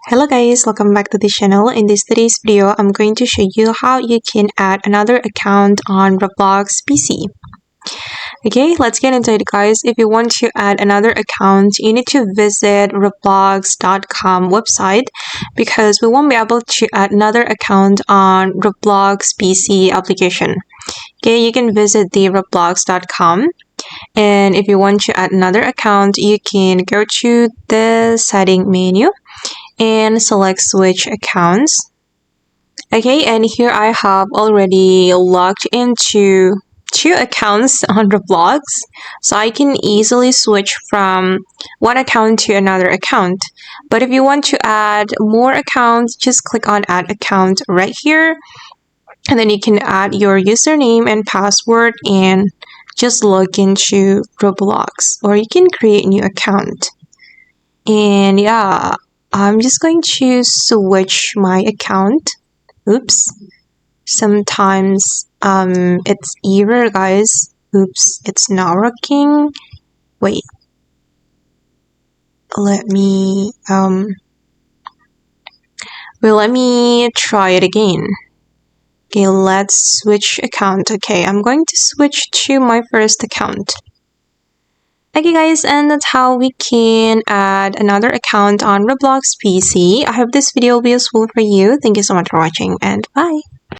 Hello guys, welcome back to the channel. In today's video, I'm going to show you how you can add another account on Roblox PC. Okay, let's get into it guys. If you want to add another account, you need to visit roblox.com website because we won't be able to add another account on Roblox PC application. Okay, you can visit the roblox.com. And if you want to add another account, you can go to the setting menu and select switch accounts. Okay, and here I have already logged into two accounts on Roblox, so I can easily switch from one account to another account. But if you want to add more accounts, just click on add account right here, and then you can add your username and password and just log into Roblox, or you can create a new account. And yeah, I'm just going to switch my account. Oops. Sometimes it's error guys. Oops, it's not working. Wait. Let me let me try it again. Okay, let's switch account. Okay, I'm going to switch to my first account. Okay guys, and that's how we can add another account on Roblox PC. I hope this video will be useful for you. Thank you so much for watching and bye!